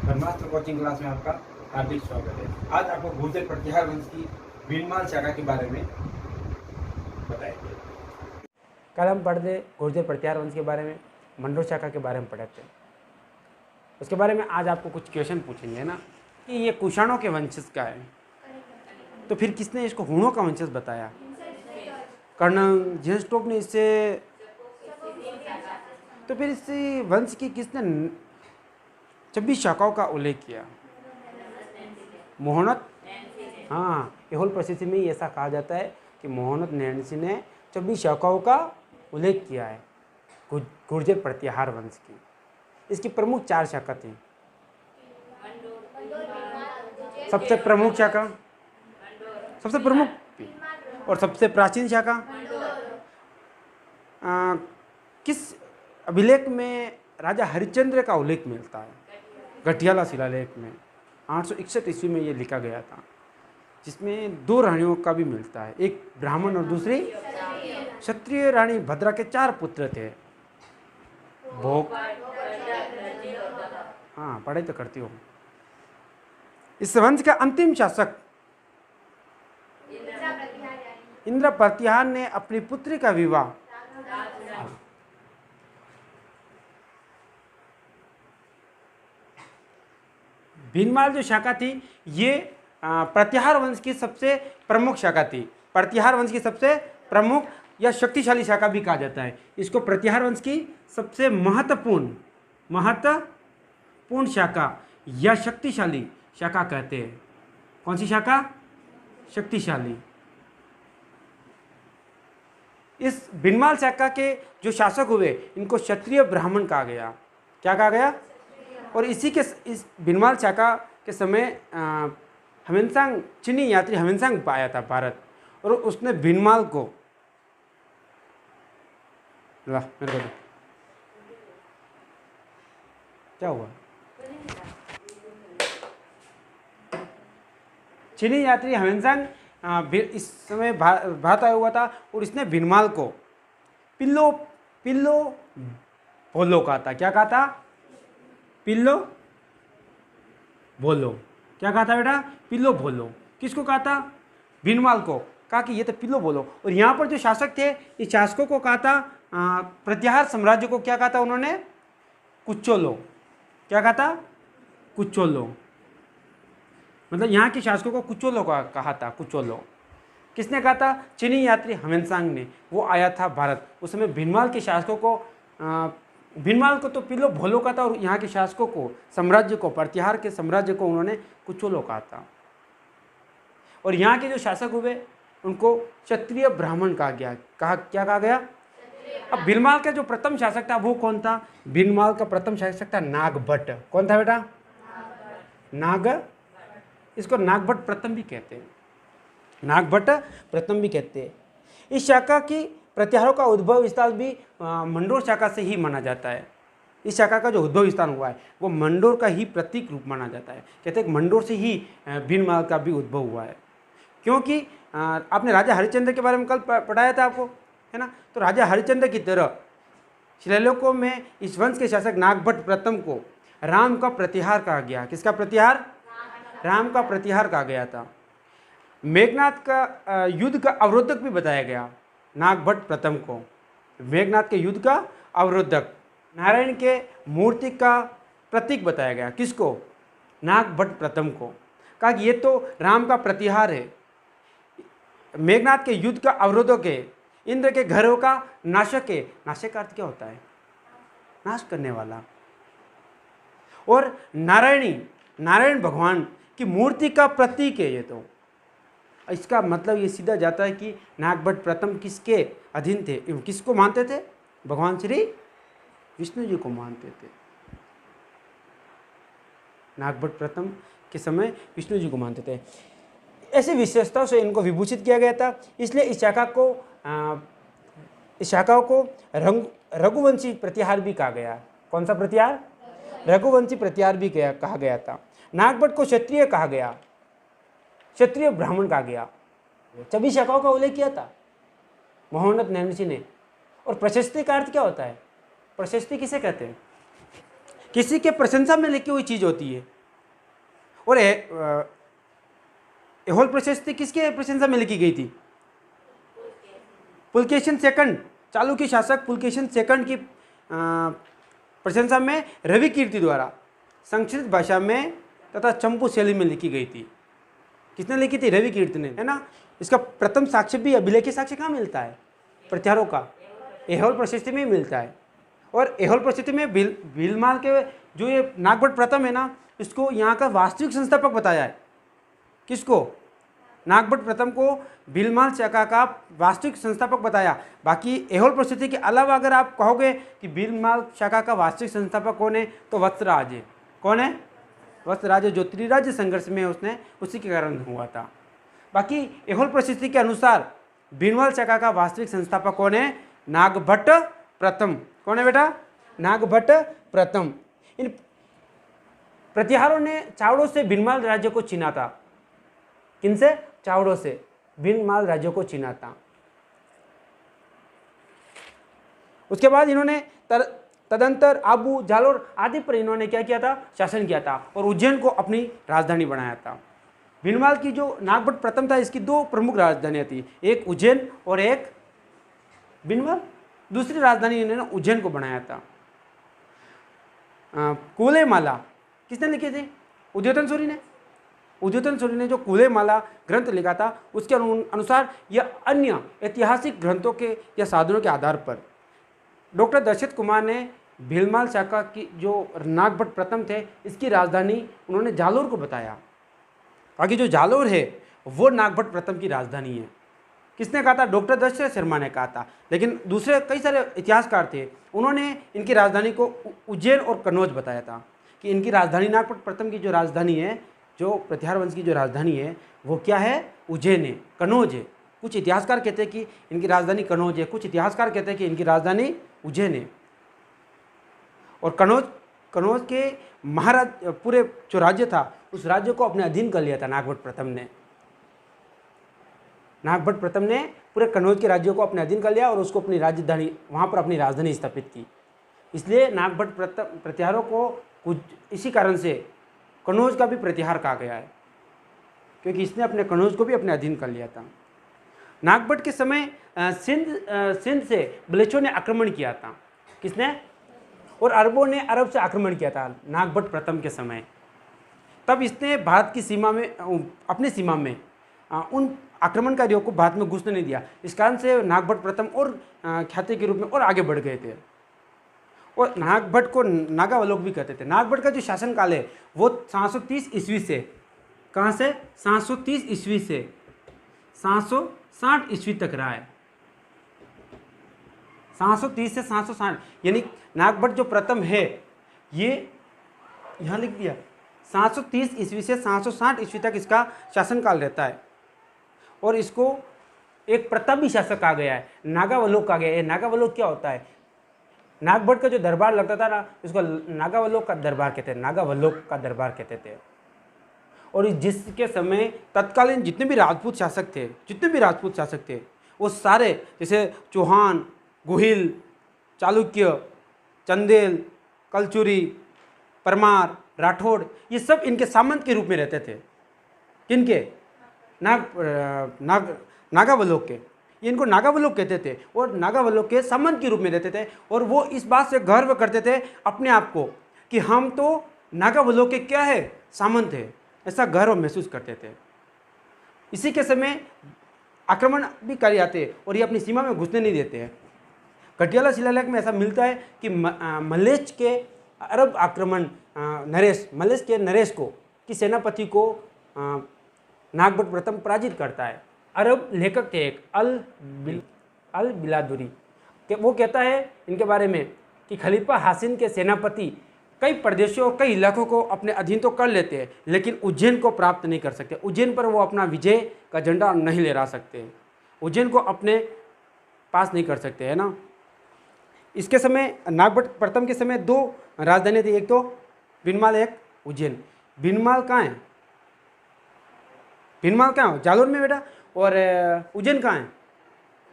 ब्रह्मास्त्र coaching class में आपका हार्दिक स्वागत है। आज आपको गुर्जर प्रतिहार वंश की भीनमाल शाखा के बारे में बताएंगे। कल हम पढ़ते गुर्जर प्रतिहार वंश के बारे में, मंडोर शाखा के बारे में पढ़े थे। उसके बारे में आज आपको कुछ क्वेश्चन पूछेंगे ना कि ये कुषाणों के वंशज का है, तो फिर किसने इसको हुणों का वंशज बताया? कर्नल जेस्टोप ने इससे, तो फिर इसी वंश की किसने 26 शाखाओं का उल्लेख किया? मोहनत, हाँ, एहोल प्रसिद्धि में ऐसा कहा जाता है कि मोहनत नैन्सी ने 26 शाखाओं का उल्लेख किया है गुर्जर प्रतिहार वंश की। इसकी प्रमुख 4 शाखा थी। सबसे प्रमुख शाखा, सबसे प्रमुख और सबसे प्राचीन शाखा किस अभिलेख में राजा हरिश्चंद्र का उल्लेख मिलता है? गठियाला शिलालेख में 861 ईस्वी में ये लिखा गया था, जिसमें 2 रानियों का भी मिलता है, एक ब्राह्मण और दूसरी क्षत्रिय रानी भद्रा के 4 पुत्र थे। भोग, हाँ, पढ़ाई तो करती हो। इस वंश का अंतिम शासक इंद्र प्रतिहार ने अपनी पुत्री का विवाह भीनमाल जो शाखा थी ये प्रतिहार वंश की सबसे प्रमुख शाखा थी। प्रतिहार वंश की सबसे प्रमुख या शक्तिशाली शाखा भी कहा जाता है। इसको प्रतिहार वंश की सबसे महत्वपूर्ण शाखा या शक्तिशाली शाखा कहते हैं। कौन सी शाखा? शक्तिशाली। इस भीनमाल शाखा के जो शासक हुए इनको क्षत्रिय ब्राह्मण कहा गया। क्या कहा गया? और इस भीनमाल शाखा के समय ह्वेनसांग, चीनी यात्री ह्वेनसांग आया था भारत, और उसने भीनमाल को, मेरे को क्या हुआ? चीनी यात्री ह्वेनसांग इस समय भारत आया हुआ था, और इसने भीनमाल को पिल्लो भोलो कहा था। क्या कहा था? पिल्लो भोलो। क्या कहा था बेटा? पिल्लो भोलो। किसको कहा था? भीनमाल को कहा कि ये तो पिल्लो भोलो। और यहाँ पर जो शासक थे, इस शासकों को कहा था, प्रतिहार साम्राज्य को क्या कहा था उन्होंने? कुचोलो। क्या कहा था? कुचोलो। मतलब यहाँ के शासकों को कुचोलो कहा था। कुचोलो किसने कहा था? चीनी यात्री ह्वेनसांग ने। वो आया था भारत। उस समय भीनमाल के शासकों को, भीनमाल को तो पिल्लो भोलो कहा था, और यहाँ के शासकों को, साम्राज्य को, प्रतिहार के साम्राज्य को उन्होंने कुचोलो कहा था। और यहाँ के जो शासक हुए उनको क्षत्रिय ब्राह्मण कहा गया। क्या कहा गया? अब भीनमाल का जो प्रथम शासक था वो कौन था? भीनमाल का प्रथम शासक था नागभट्ट। कौन था बेटा? इसको नागभट्ट प्रथम भी कहते हैं। नागभट्ट प्रथम भी कहते हैं। इस शाखा की प्रतिहारों का उद्भव स्थान भी मंडोर शाखा से ही माना जाता है। इस शाखा का जो उद्भव स्थान हुआ है वो मंडोर का ही प्रतीक रूप माना जाता है। कहते हैं मंडोर से ही भीनमाल का भी उद्भव हुआ है, क्योंकि आपने राजा हरिश्चंद्र के बारे में कल पढ़ाया था आपको, है ना? तो राजा हरिश्चंद्र की तरह शिलालेखों में इस वंश के शासक नागभट्ट प्रथम को राम का प्रतिहार कहा गया। किसका प्रतिहार? राम का प्रतिहार कहा गया था। मेघनाथ का युद्ध का अवरोधक भी बताया गया नागभट्ट प्रथम को। मेघनाथ के युद्ध का अवरोधक। नारायण के मूर्ति का प्रतीक बताया गया। किसको? नागभट्ट प्रथम को। कहा कि ये तो राम का प्रतिहार है, मेघनाथ के युद्ध का अवरोधक है, इंद्र के घरों का नाशक है। नाशक का अर्थ क्या होता है? नाश करने वाला। और नारायण भगवान की मूर्ति का प्रतीक है ये। तो इसका मतलब ये सीधा जाता है कि नागभट्ट प्रथम किसके अधीन थे? किसको मानते थे? भगवान श्री विष्णु जी को मानते थे। नागभट्ट प्रथम के समय विष्णु जी को मानते थे। ऐसी विशेषताओं से इनको विभूषित किया गया था, इसलिए इस शाखाओं को रघुवंशी प्रतिहार भी कहा गया। कौन सा प्रतिहार? रघुवंशी प्रतिहार भी कहा गया था। नागभट्ट को क्षत्रिय कहा गया, क्षत्रिय ब्राह्मण कहा गया। 26 शाखाओं का उल्लेख किया था मोहम्मद नैन्सी ने। और प्रशस्ति का अर्थ क्या होता है? प्रशस्ति किसे कहते हैं? किसी के प्रशंसा में लिखी हुई चीज होती है। और एहोल प्रशस्ति किसके प्रशंसा में लिखी गई थी? पुलकेशिन सेकंड, चालुक्य शासक पुलकेशिन सेकंड की प्रशंसा में रवि कीर्ति द्वारा संस्कृत भाषा में तथा चंपू शैली में लिखी गई थी। किसने लिखी थी? रवि कीर्ति ने, है ना। इसका प्रथम साक्ष्य भी, अभिलेखीय साक्ष्य कहाँ मिलता है प्रत्यारों का? एहोल प्रशस्ति में ही मिलता है। और एहोल प्रशस्ति में भीलमाल के जो ये नागभट्ट प्रथम है ना, इसको यहाँ का वास्तविक संस्थापक बताया है। किसको? नागभट्ट प्रथम को भीलमाल शाखा का वास्तविक संस्थापक बताया। बाकी एहोल प्रशस्ति के अलावा अगर आप कहोगे कि भीलमाल शाखा का वास्तविक संस्थापक कौन है, तो वत्सराज है। कौन है? वत्सराज, जो त्रिराज्य संघर्ष में उसने उसी के कारण हुआ था। बाकी एहोल प्रशस्ति के अनुसार भीलमाल शाखा का वास्तविक संस्थापक कौन है? नागभट्ट प्रथम। कौन है बेटा? नागभट्ट प्रथम। इन प्रतिहारों ने चावड़ों से भीलमाल राज्य को छीना था। किनसे? चावड़ों से भीलमाल राज्य को छीना था। उसके बाद इन्होंने तदंतर आबू, जालोर आदि पर इन्होंने क्या किया था? शासन किया था और उज्जैन को अपनी राजधानी बनाया था। भीलमाल की जो नागभट्ट प्रथम था, इसकी दो प्रमुख राजधानियां थी, एक उज्जैन और एक भीलमाल। दूसरी राजधानी इन्होंने उज्जैन को बनाया था। कुलेमाला किसने लिखी थी? उद्योतन सूरी ने। उद्योतन सूरी ने जो कुलेमाला ग्रंथ लिखा था, उसके अनुसार यह अन्य ऐतिहासिक ग्रंथों के या साधनों के आधार पर डॉक्टर दशरथ कुमार ने भीलमाल शाखा की जो नागभट्ट प्रथम थे, इसकी राजधानी उन्होंने जालोर को बताया। बाकी जो जालोर है वो नागभट्ट प्रथम की राजधानी है। किसने कहा था? डॉक्टर दशरथ शर्मा ने कहा था। लेकिन दूसरे कई सारे इतिहासकार थे, उन्होंने इनकी राजधानी को उज्जैन और कन्नौज बताया था कि इनकी राजधानी नागभट्ट प्रथम की जो राजधानी है, जो प्रतिहार वंश की जो राजधानी है, वो क्या है? उज्जैन है, कन्नौज है। कुछ इतिहासकार कहते हैं कि इनकी राजधानी कन्नौज है, कुछ इतिहासकार कहते हैं कि इनकी राजधानी उज्जैन है। और कन्नौज के महाराज पूरे जो राज्य था, उस राज्य को अपने अधीन कर लिया था नागभट्ट प्रथम ने। नागभट्ट प्रथम ने पूरे कन्नौज के राज्यों को अपने अधीन कर लिया और उसको अपनी राजधानी, वहाँ पर अपनी राजधानी स्थापित की। इसलिए नागभट्ट प्रतिहारों को कुछ इसी कारण से कन्नौज का भी प्रतिहार कहा गया है, क्योंकि इसने अपने कन्नौज को भी अपने अधीन कर लिया था। नागभट्ट के समय सिंध से बलोचों ने आक्रमण किया था। किसने? और अरबों ने अरब से आक्रमण किया था नागभट्ट प्रथम के समय। तब इसने भारत की सीमा में, अपनी सीमा में उन आक्रमणकारियों को भारत में घुसने नहीं दिया। इस कारण से नागभट्ट प्रथम और ख्याति के रूप में और आगे बढ़ गए थे। और नागभट्ट को नागावलोक भी कहते थे। नागभट्ट का जो शासनकाल है वो 730 ईस्वी से, कहाँ से? 730 ईस्वी से 760 ईस्वी तक रहा है। 730 से 760, यानी नागभट्ट जो प्रथम है, ये यहाँ लिख दिया, 730 ईस्वी से 760 ईस्वी तक इसका शासनकाल रहता है। और इसको एक प्रतापी शासक कहा गया है, नागावलोक कहा गया है। नागावलोक क्या होता है? नागभट्ट का जो दरबार लगता था ना, इसको नागावलोक का दरबार कहते थे, नागावलोक का दरबार कहते थे। और जिसके समय तत्कालीन जितने भी राजपूत शासक थे, वो सारे, जैसे चौहान, गुहिल, चालुक्य, चंदेल, कलचुरी, परमार, राठौड़, ये सब इनके सामंत के रूप में रहते थे। किनके? नागावलोक के। ये इनको नागावलोक कहते थे और नागावलोक के सामंत के रूप में रहते थे। और वो इस बात से गर्व करते थे अपने आप को कि हम तो नागावलोक के क्या है? सामंत है। ऐसा गर्व महसूस करते थे। इसी के समय आक्रमण भी कर आते और ये अपनी सीमा में घुसने नहीं देते हैं। कटियाला शिलालेख में ऐसा मिलता है कि मल्लेश के अरब आक्रमण, मल्लेश के नरेश को की सेनापति को नागभट्ट प्रथम पराजित करता है। अरब लेखक थे एक अल बिलादुरी, वो कहता है इनके बारे में कि खलीफा हासिन के सेनापति कई प्रदेशों और कई इलाकों को अपने अधीन तो कर लेते हैं, लेकिन उज्जैन को प्राप्त नहीं कर सकते। उज्जैन पर वो अपना विजय का झंडा नहीं लहरा सकते, उज्जैन को अपने पास नहीं कर सकते, है ना। इसके समय नागभट्ट प्रथम के समय दो राजधानी थी, एक तो भीनमाल, एक उज्जैन। भीनमाल कहाँ है? भीनमाल कहाँ है? जालोर में बेटा। और उज्जैन कहाँ है?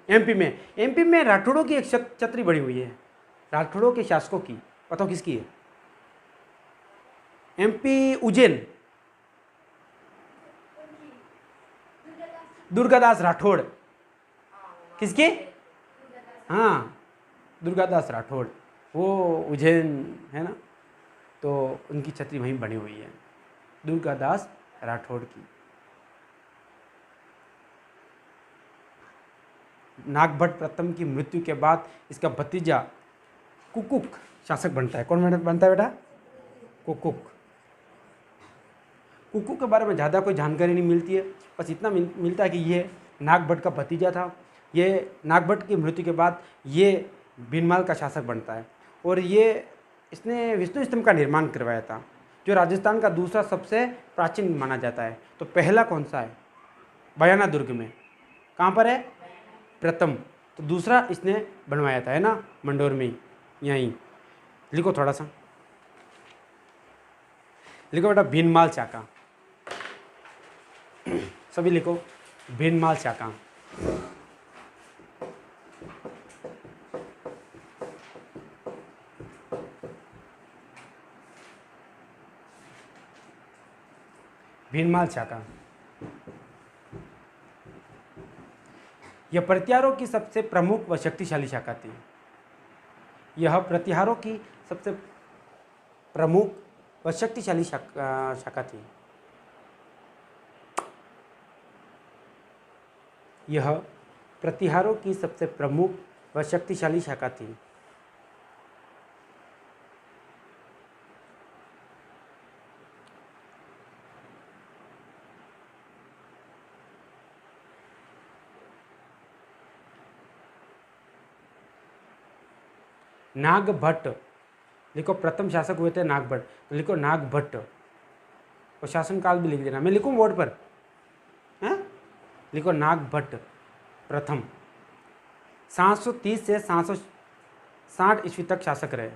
एमपी में। एमपी में राठौड़ों की एक छतरी बड़ी हुई है, राठौड़ों के शासकों की। बताओ किसकी है? एमपी उज्जैन। दुर्गादास राठौड़। किसके? हाँ, दुर्गादास राठौड़, वो उज्जैन है ना, तो उनकी छतरी वहीं बनी हुई है, दुर्गादास राठौड़ की। नागभट्ट प्रथम की मृत्यु के बाद इसका भतीजा कुकुक शासक बनता है। कौन बनता है बेटा? कुकुक। कुकुक के बारे में ज़्यादा कोई जानकारी नहीं मिलती है, बस इतना मिलता है कि ये नागभट्ट का भतीजा था। ये नागभट्ट की मृत्यु के बाद ये भीनमाल का शासक बनता है, और इसने विष्णु स्तंभ का निर्माण करवाया था, जो राजस्थान का दूसरा सबसे प्राचीन माना जाता है। तो पहला कौन सा है? बयाना दुर्ग में। कहाँ पर है? प्रथम। तो दूसरा इसने बनवाया था, है ना, मंडोर में, यहीं। लिखो थोड़ा सा, लिखो बेटा भीनमाल चाका। सभी लिखो भीनमाल चाका। भीनमाल चाका यह प्रतिहारों की सबसे प्रमुख व शक्तिशाली शाखा थी। यह प्रतिहारों की सबसे प्रमुख व शक्तिशाली शाखा थी। यह प्रतिहारों की सबसे प्रमुख व शक्तिशाली शाखा थी। नागभट्ट, लिखो प्रथम शासक हुए थे नागभट्ट, तो लिखो नागभट्ट, और शासन काल भी लिख देना, मैं लिखूं बोर्ड पर, हैं? लिखो नागभट्ट प्रथम 730 से 760 ईस्वी तक शासक रहे।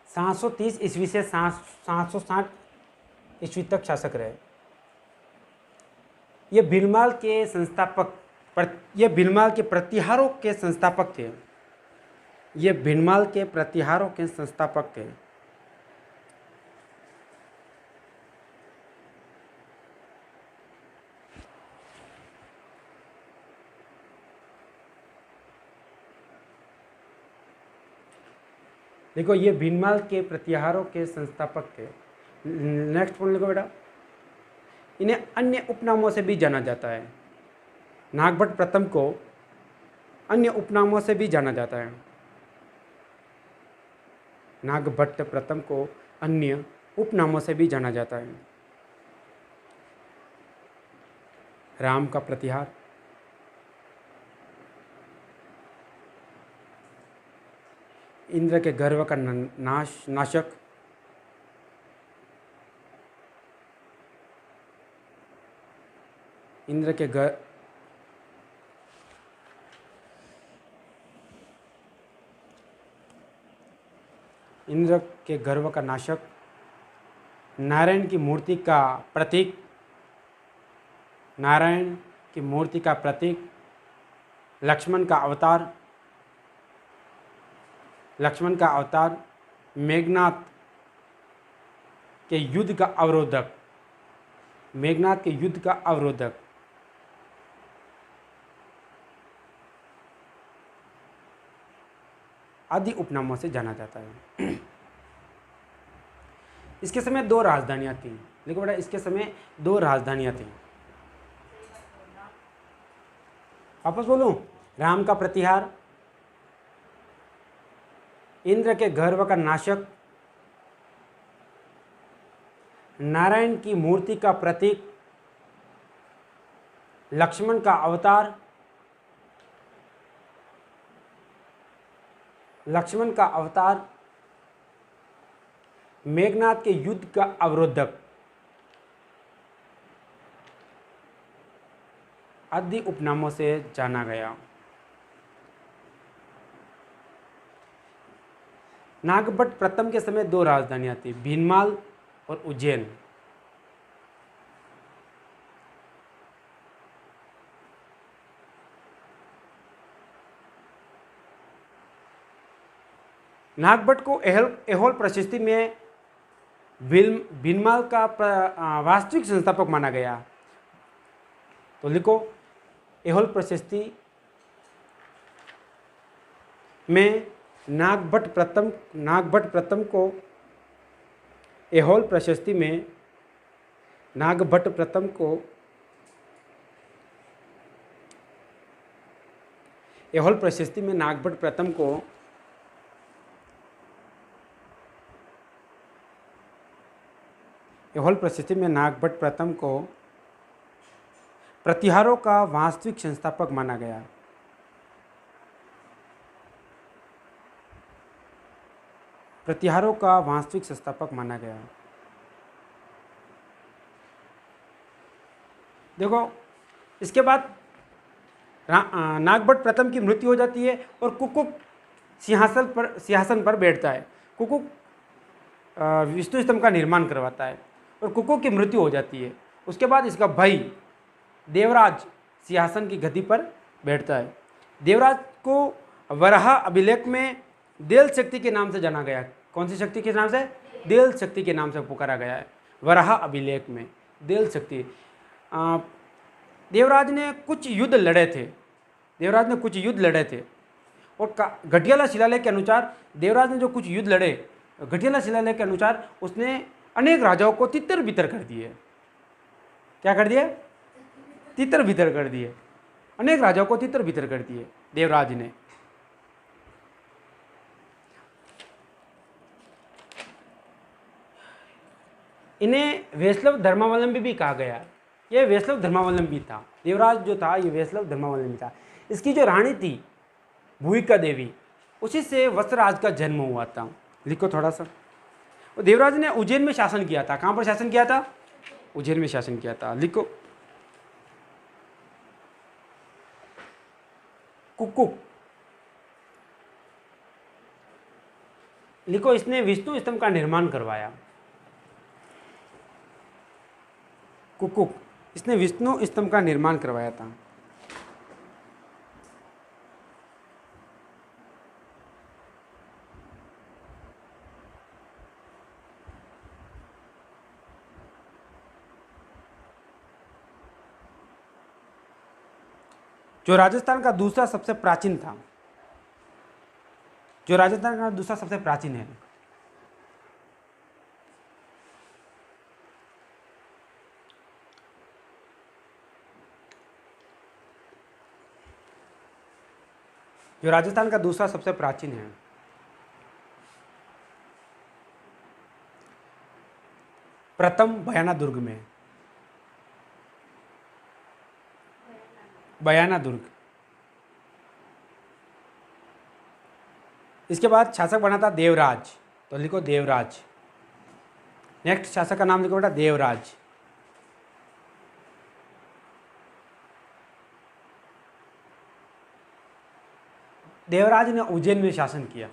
730 ईस्वी से 760 ईस्वी तक शासक रहे। ये भीनमाल के संस्थापक, ये भीनमाल के प्रतिहारों के संस्थापक थे। ये भीनमाल के प्रतिहारों के संस्थापक थे। देखो, ये भीनमाल के प्रतिहारों के संस्थापक थे। नेक्स्ट पॉइंट लिखो बेटा। इन्हें अन्य उपनामों से भी जाना जाता है। नागभट्ट प्रथम को अन्य उपनामों से भी जाना जाता है। नागभट्ट प्रथम को अन्य उपनामों से भी जाना जाता है। राम का प्रतिहार, इंद्र के गर्व का नाशक, इंद्र के गर्व का नाशक, नारायण की मूर्ति का प्रतीक, नारायण की मूर्ति का प्रतीक, लक्ष्मण का अवतार, लक्ष्मण का अवतार, मेघनाथ के युद्ध का अवरोधक, मेघनाथ के युद्ध का अवरोधक, आदि उपनामों से जाना जाता है। इसके समय 2 राजधानियां थी। देखो बेटा, इसके समय 2 राजधानियां थी। वापस बोलूं, राम का प्रतिहार, इंद्र के गर्व का नाशक, नारायण की मूर्ति का प्रतीक, लक्ष्मण का अवतार, लक्ष्मण का अवतार, मेघनाथ के युद्ध का अवरोधक आदि उपनामों से जाना गया। नागभट्ट प्रथम के समय 2 राजधानियां थी, भीनमाल और उज्जैन। नागभट्ट को ऐहोल प्रशस्ति में भीनमाल का वास्तविक संस्थापक माना गया। तो लिखो ऐहोल प्रशस्ति में नागभट्ट प्रथम को ऐहोल प्रशस्ति में नागभट्ट प्रथम को ऐहोल प्रशस्ति में नागभट्ट प्रथम को ऐहोल प्रशस्ति में नागभट्ट प्रथम को प्रतिहारों का वास्तविक संस्थापक माना गया। प्रतिहारों का वास्तविक संस्थापक माना गया। देखो इसके बाद नागभट्ट प्रथम की मृत्यु हो जाती है और कुकुक सिंहासन पर बैठता है। कुकुक विष्णु स्तंभ का निर्माण करवाता है और कुकुक की मृत्यु हो जाती है। उसके बाद इसका भाई देवराज सिंहासन की गद्दी पर बैठता है। देवराज को वराह अभिलेख में देल शक्ति के नाम से जाना गया। कौन सी शक्ति के नाम से? देल शक्ति के नाम से पुकारा गया है। वराह अभिलेख में देल शक्ति। देवराज ने कुछ युद्ध लड़े थे और घटियाला शिलालेख के अनुसार देवराज ने जो कुछ युद्ध लड़े, घटियाला शिलालेख के अनुसार उसने अनेक राजाओं को तितर बितर कर दिए। क्या कर दिए? तितर बितर कर दिए। अनेक राजाओं को तितर बितर कर दिए देवराज ने। इन्हें वैष्णव धर्मावलंबी भी कहा गया। ये वैष्णव धर्मावलंबी था। देवराज जो था ये वैष्णव धर्मावलंबी था। इसकी जो रानी थी भूमिका देवी, उसी से वत्सराज का जन्म हुआ था। लिखो थोड़ा सा। देवराज ने उज्जैन में शासन किया था। कहाँ पर शासन किया था? उज्जैन में शासन किया था। लिखो कुकुक। लिखो इसने विष्णु स्तंभ का निर्माण करवाया। कुकुक इसने विष्णु स्तंभ का निर्माण करवाया था। जो राजस्थान का दूसरा सबसे प्राचीन था, जो राजस्थान का दूसरा सबसे प्राचीन है। जो राजस्थान का दूसरा सबसे प्राचीन है। प्रथम बयाना दुर्ग में, बयाना दुर्ग। इसके बाद शासक बना था देवराज। तो लिखो देवराज। नेक्स्ट शासक का नाम लिखो बेटा, देवराज। देवराज ने उज्जैन में शासन किया।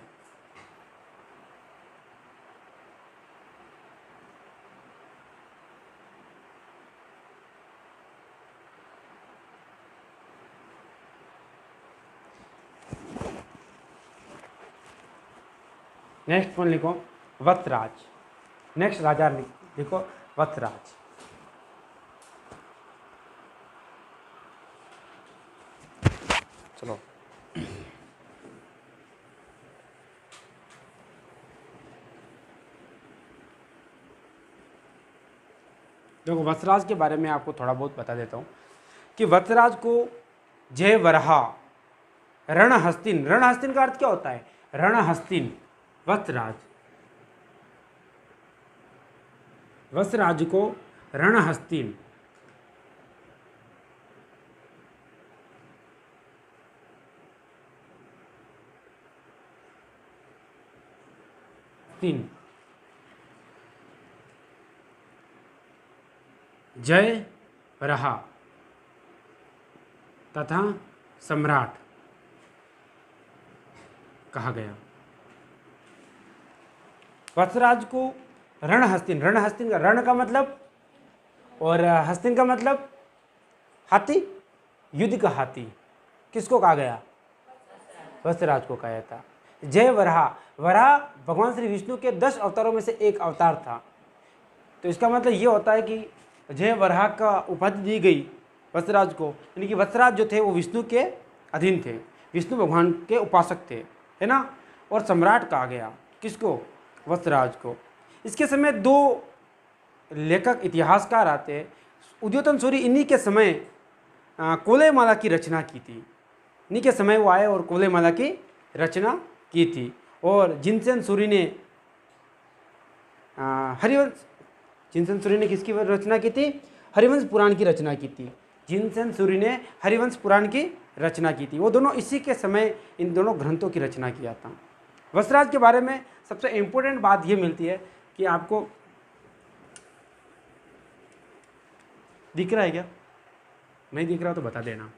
नेक्स्ट वन लिखो वत्सराज। नेक्स्ट राजा लिखो वत्सराज। चलो देखो वत्सराज के बारे में आपको थोड़ा बहुत बता देता हूँ कि वत्सराज को जय वराह रणहस्तिन, रणहस्तिन का अर्थ क्या होता है? रणहस्तिन। वत्सराज, वत्सराज को रणहस्तिन जय वराह तथा सम्राट कहा गया। वत्सराज को रणहस्तिन, रणहस्तिन का रण का मतलब और हस्तिन का मतलब हाथी, युद्ध का हाथी। किसको कहा गया? वत्सराज को कहा था। जय वराह, वराह भगवान श्री विष्णु के 10 अवतारों में से एक अवतार था। तो इसका मतलब ये होता है कि जय वराह का उपाधि दी गई वत्सराज को, यानी कि वत्सराज जो थे वो विष्णु के अधीन थे, विष्णु भगवान के उपासक थे, है ना। और सम्राट कहा गया किसको? वत्सराज को। इसके समय दो लेखक इतिहासकार आते हैं। उद्योतन सूरी इन्हीं के समय कोलेमाला की रचना की थी, इन्हीं के समय वो आए और कोलेमाला की रचना की थी। और जिनसेन सूरी ने हरिवंश, जिनसेन सूरी ने किसकी रचना की थी? हरिवंश पुराण की रचना की थी। जिनसेन सूरी ने हरिवंश पुराण की रचना की थी। वो दोनों इसी के समय इन दोनों ग्रंथों की रचना किया था। वत्सराज के बारे में सबसे इम्पोर्टेंट बात ये मिलती है कि आपको दिख रहा है क्या? नहीं दिख रहा तो बता देना।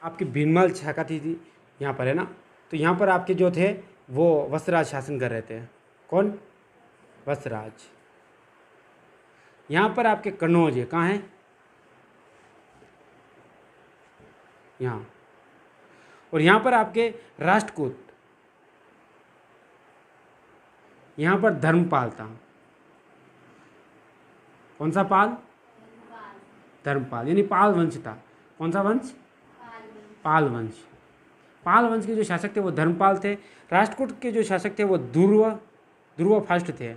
आपकी भीनमाल शाखा थी यहाँ पर, है ना। तो यहाँ पर आपके जो थे वो वत्सराज शासन कर रहे थे। कौन? वत्सराज। यहाँ पर आपके कन्नौज है, कहाँ है? यहाँ। और यहाँ पर आपके राष्ट्रकूट, यहाँ पर धर्मपाल था। कौन सा पाल? धर्मपाल, यानी पाल वंश था। कौन सा वंश? पाल वंश। पाल वंश के जो शासक थे वो धर्मपाल थे। राष्ट्रकूट के जो शासक थे वो ध्रुव फर्स्ट थे।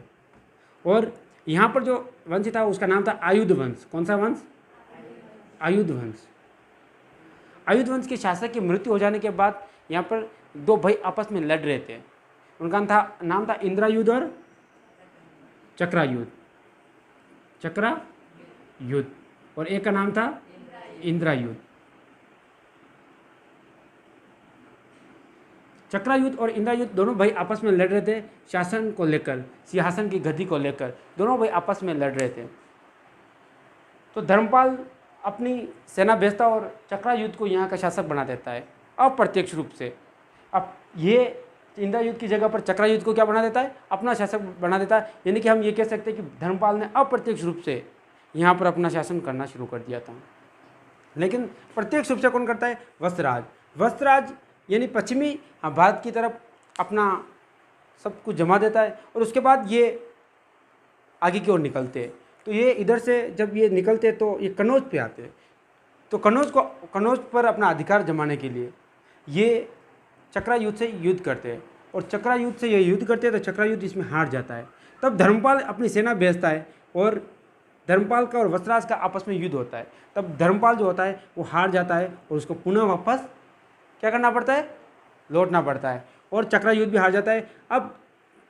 और यहाँ पर जो वंश था उसका नाम था आयुध वंश। कौन सा वंश? आयुध वंश। आयुध वंश के शासक की मृत्यु हो जाने के बाद यहाँ पर दो भाई आपस में लड़ रहे थे। उनका नाम था इंद्रायुध और चक्रायुध। चक्रायुध। और एक का नाम था इंद्रायुध। चक्रायुध और इंद्रायुध दोनों भाई आपस में लड़ रहे थे शासन को लेकर, सिंहासन की गद्दी को लेकर। दोनों भाई आपस में लड़ रहे थे। तो धर्मपाल अपनी सेना भेजता और चक्रायुध को यहाँ का शासक बना देता है अप्रत्यक्ष रूप से। अब ये इंद्रायुध की जगह पर चक्रायुध को क्या बना देता है? अपना शासक बना देता है। यानी कि हम ये कह सकते हैं कि धर्मपाल ने अप्रत्यक्ष रूप से यहाँ पर अपना शासन करना शुरू कर दिया था। लेकिन प्रत्यक्ष रूप से कौन करता है? वत्सराज। वत्सराज यानी पश्चिमी भारत की तरफ अपना सब कुछ जमा देता है और उसके बाद ये आगे की ओर निकलते हैं। तो ये इधर से जब ये निकलते तो ये कन्नौज पे आते हैं। तो कन्नौज पर अपना अधिकार जमाने के लिए ये चक्रायुध से युद्ध करते हैं। और चक्रायुध से ये युद्ध करते हैं तो चक्रायुध इसमें हार जाता है। तब धर्मपाल अपनी सेना भेजता है और धर्मपाल का और वत्सराज का आपस में युद्ध होता है। तब धर्मपाल जो होता है वो हार जाता है और उसको पुनः वापस क्या करना पड़ता है? लौटना पड़ता है। और चक्रायुध भी हार जाता है। अब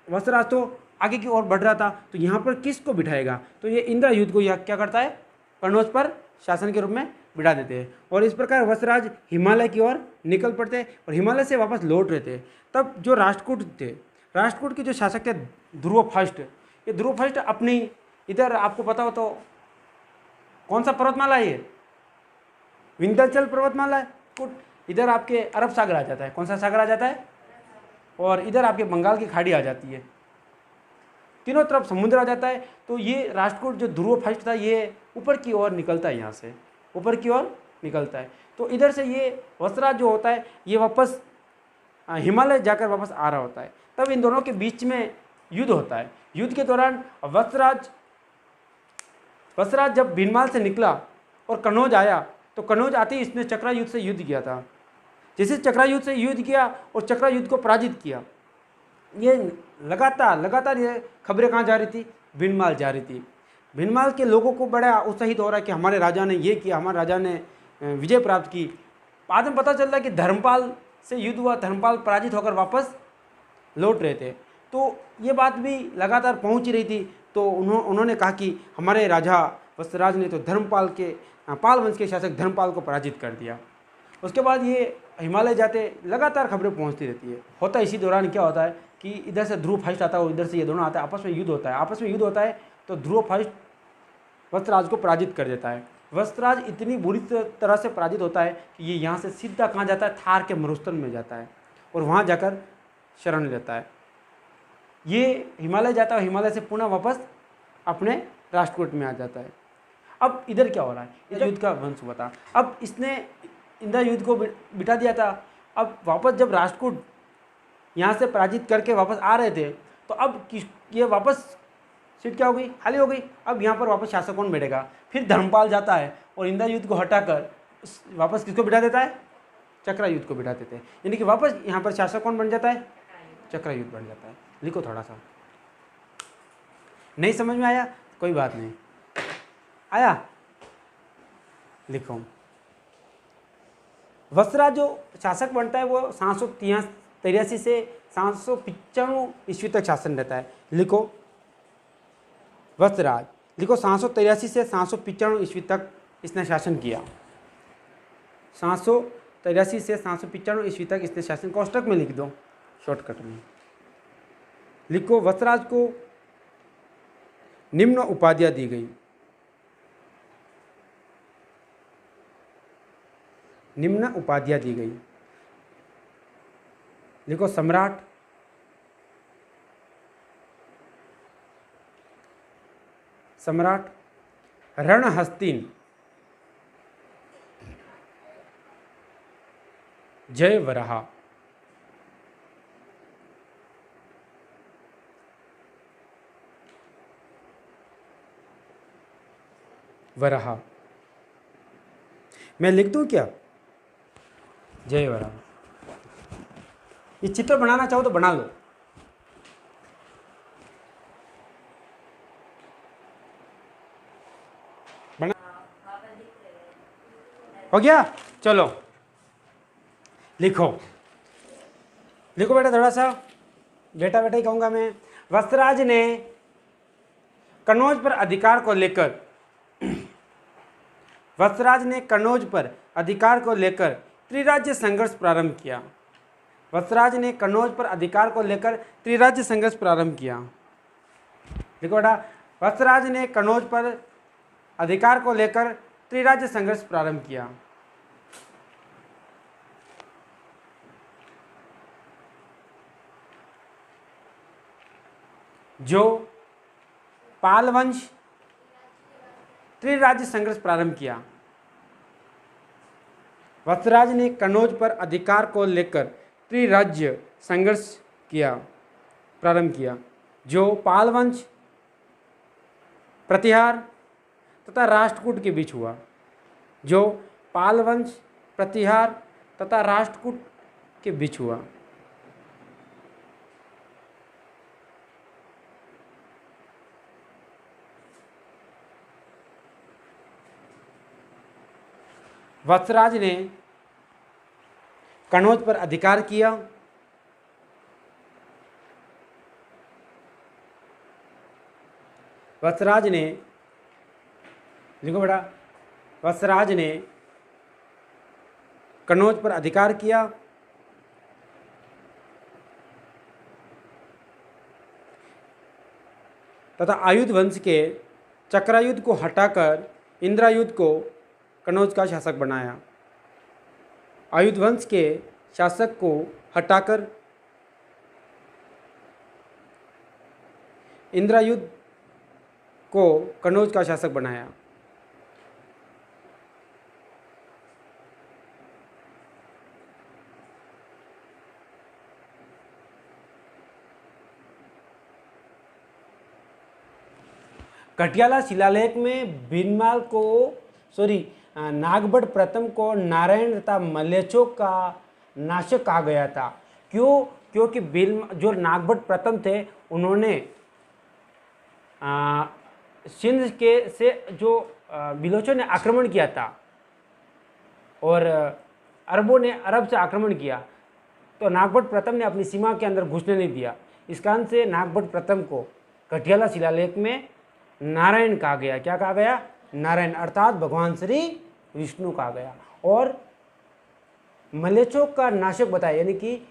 वत्सराज तो आगे की ओर बढ़ रहा था, तो यहाँ पर किसको बिठाएगा? तो ये इंद्रायुध को यह क्या करता है? कन्नौज पर शासन के रूप में बिठा देते हैं। और इस प्रकार वत्सराज हिमालय की ओर निकल पड़ते हैं और हिमालय से वापस लौट रहे थे। तब जो राष्ट्रकूट थे, राष्ट्रकूट के जो शासक थे ध्रुव फर्स्ट, ये ध्रुव फर्स्ट अपनी इधर आपको पता हो तो कौन सा पर्वतमाला है? ये विंध्याचल पर्वतमाला है। इधर आपके अरब सागर आ जाता है। कौन सा सागर आ जाता है? और इधर आपके बंगाल की खाड़ी आ जाती है। तीनों तरफ समुद्र आ जाता है। तो ये राष्ट्रकूट जो ध्रुव फर्स्ट था ये ऊपर की ओर निकलता है, यहाँ से ऊपर की ओर निकलता है। तो इधर से ये वत्सराज जो होता है ये वापस हिमालय जाकर वापस आ रहा होता है। तब इन दोनों के बीच में युद्ध होता है। युद्ध के दौरान वत्सराज जब भीनमाल से निकला और कन्नौज आया तो कन्नौज आते ही इसने चक्रायुध से युद्ध किया था। जैसे चक्रायुध से युद्ध किया और चक्रायुध को पराजित किया, ये लगातार ये खबरें कहाँ जा रही थी? भीनमाल जा रही थी। भीनमाल के लोगों को बड़ा उत्साहित हो रहा है कि हमारे राजा ने ये किया, हमारे राजा ने विजय प्राप्त की। बाद में पता चल रहा है कि धर्मपाल से युद्ध हुआ, धर्मपाल पराजित होकर वापस लौट रहे थे। तो ये बात भी लगातार पहुंच रही थी। तो उन्होंने कहा कि हमारे राजा वत्सराज ने तो पाल वंश के शासक धर्मपाल को पराजित कर दिया। उसके बाद ये हिमालय जाते लगातार खबरें पहुंचती रहती है। होता है इसी दौरान क्या होता है कि इधर से ध्रुव फर्स्ट आता है और इधर से ये दोनों आता है, आपस में युद्ध होता है। आपस में युद्ध होता है तो ध्रुव फर्स्ट वत्सराज को पराजित कर देता है। वत्सराज इतनी बुरी तरह से पराजित होता है कि ये यहाँ से सीधा कहाँ जाता है, थार के मरुस्थल में जाता है और वहाँ जाकर शरण लेता है। ये हिमालय जाता है, हिमालय से पुनः वापस अपने राष्ट्रकूट में आ जाता है। अब इधर क्या हो रहा है, इधर युद्ध का वंश हुआ था। अब इसने इंद्र युद्ध को बिठा दिया था। अब वापस जब राष्ट्रकूट यहाँ से पराजित करके वापस आ रहे थे तो अब ये वापस सीट क्या हो गई, खाली हो गई। अब यहाँ पर वापस शासक कौन बैठेगा, फिर धर्मपाल जाता है और इंद्र युद्ध को हटाकर वापस किसको बिठा देता है, चक्रायुद्ध को बिठा देते हैं। यानी कि वापस यहाँ पर शासक कौन बन जाता है, चक्रायुद्ध बन जाता है। लिखो थोड़ा सा, नहीं समझ में आया कोई बात नहीं, आया लिखो। वत्सराज जो शासक बनता है वो 783 से 795 ईस्वी तक शासन रहता है। लिखो वत्सराज, लिखो 783 से 795 ईस्वी तक इसने शासन किया। 783 से 795 ईस्वी तक इसने शासन, कोष्टक में लिख दो शॉर्टकट में। लिखो वत्सराज को निम्न उपाधियां दी गई। निम्न उपाधियां दी गई। लिखो सम्राट, सम्राट, रणहस्तिन, जय वराह, वराह। मैं लिख दूं क्या, जय वराह। ये चित्र बनाना चाहो तो बना लो। बना हो गया, चलो लिखो, लिखो बेटा थोड़ा सा, बेटा बेटा ही कहूंगा मैं। वत्सराज ने कन्नौज पर अधिकार को लेकर, वत्सराज ने कन्नौज पर अधिकार को लेकर त्रिराज्य संघर्ष प्रारंभ किया। वत्सराज ने कन्नौज पर अधिकार को लेकर त्रिराज्य संघर्ष प्रारंभ किया। देखो बेटा, वत्सराज ने कन्नौज पर अधिकार को लेकर त्रिराज्य संघर्ष प्रारंभ किया। जो पाल वंश त्रिराज्य संघर्ष प्रारंभ किया। वत्सराज ने कन्नौज पर अधिकार को लेकर त्रिराज्य संघर्ष किया, प्रारंभ किया, जो पाल वंश, प्रतिहार तथा राष्ट्रकूट के बीच हुआ। जो पाल वंश, प्रतिहार तथा राष्ट्रकूट के बीच हुआ। वत्सराज ने कन्नौज पर अधिकार किया। वत्सराज ने, देखो बेटा, वत्सराज ने कन्नौज पर अधिकार किया तथा आयुध वंश के चक्रायुद्ध को हटाकर इंद्रायुद्ध को कन्नौज का शासक बनाया। आयुध वंश के शासक को हटाकर इंद्रायुद्ध को कन्नौज का शासक बनाया। कटियाला शिलालेख में भीनमाल को, नागभट्ट प्रथम को नारायण तथा मलेच्छों का नाशक कहा गया था। क्यों? क्योंकि जो नागभट्ट प्रथम थे उन्होंने सिंध के से जो बिलोचों ने आक्रमण किया था और अरबों ने अरब से आक्रमण किया, तो नागभट्ट प्रथम ने अपनी सीमा के अंदर घुसने नहीं दिया। इस कारण से नागभट्ट प्रथम को कटियाला शिलालेख में नारायण कहा गया। क्या कहा गया? नारायण, अर्थात भगवान श्री विष्णु कहा गया। और मलेच्छों का नाशक बताया, यानी कि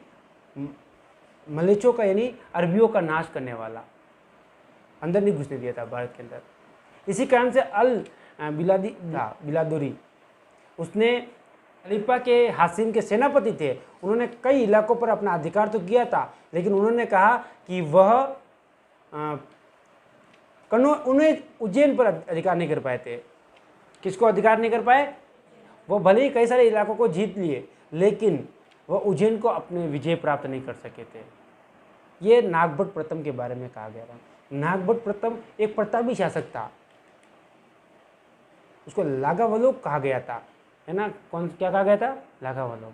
मलेच्छों का यानी अरबियों का नाश करने वाला, अंदर नहीं घुसने दिया था भारत के अंदर। इसी कारण से बिलादुरी उसने खलीफा के हासिम के सेनापति थे, उन्होंने कई इलाकों पर अपना अधिकार तो किया था, लेकिन उन्होंने कहा कि वह उन्हें उज्जैन पर अधिकार नहीं कर पाए थे। किसको अधिकार नहीं कर पाए? वो भले ही कई सारे इलाकों को जीत लिए, लेकिन वह उज्जैन को अपने विजय प्राप्त नहीं कर सके थे। ये नागभट्ट प्रथम के बारे में कहा गया था। नागभट्ट प्रथम एक प्रतापी शासक था, उसको लागावलोक कहा गया था, है ना। क्या कहा गया था? लागावलोक।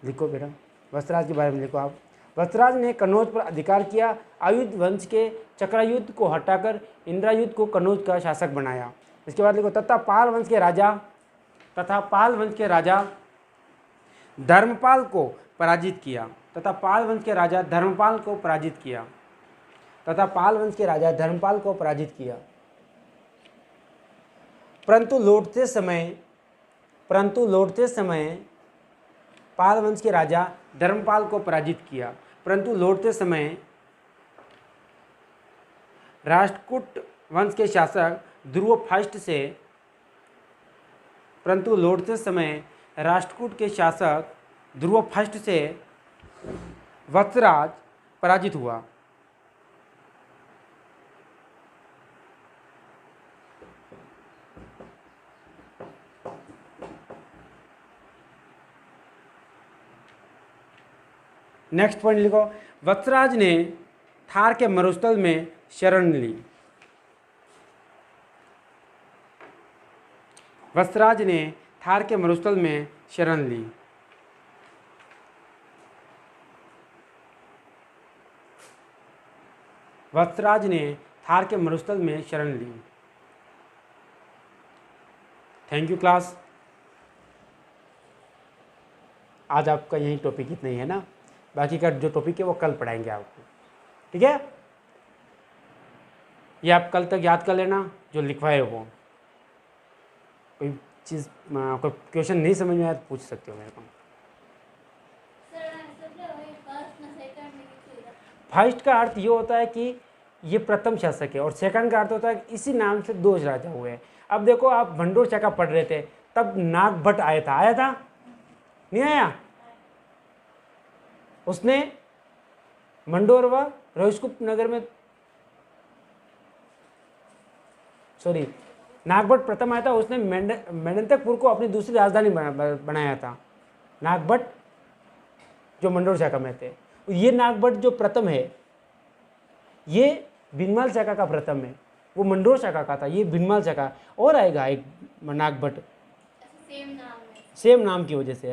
लिखो बेटा, वत्सराज के बारे में लिखो आप। वत्सराज ने कन्नौज पर अधिकार किया। आयुध वंश के चक्रायुद्ध को हटाकर इंद्रायुद्ध को कन्नौज का शासक बनाया। इसके बाद लिखो, तथा पाल वंश के राजा धर्मपाल को पराजित किया। परंतु लौटते समय पाल वंश के राजा धर्मपाल को पराजित किया। परंतु लौटते समय राष्ट्रकूट वंश के शासक ध्रुवफाष्ट से वत्सराज पराजित हुआ। नेक्स्ट पॉइंट लिखो, वत्सराज ने थार के मरुस्थल में शरण ली। वत्सराज ने थार के मरुस्थल में शरण ली। वत्सराज ने थार के मरुस्थल में शरण ली। Thank you class. आज आपका यही टॉपिक इतना ही है ना, बाकी का जो टॉपिक है वो कल पढ़ाएंगे आपको, ठीक है। ये आप कल तक याद कर लेना जो लिखवाए वो। कोई चीज़ कोई क्वेश्चन नहीं समझ में आया तो पूछ सकते हो मेरे को। फर्स्ट का अर्थ ये होता है कि ये प्रथम शासक है, और सेकंड का अर्थ होता है कि इसी नाम से दो राजा हुए हैं। अब देखो, आप भंडोर शाखा पढ़ रहे थे, तब नागभट्ट आया था नहीं आया? उसने मंडोर व रोहिष्कुप नगर में, सॉरी, नागभट्ट प्रथम आया था, उसने मेडंतकपुर को अपनी दूसरी राजधानी बनाया था। नागभट्ट जो मंडोर शाखा में थे, ये नागभट्ट जो प्रथम है ये भिनमाल शाखा का प्रथम है, वो मंडोर शाखा का था, ये भिनमाल शाखा। और आएगा एक नागभट्ट, सेम नाम की वजह से।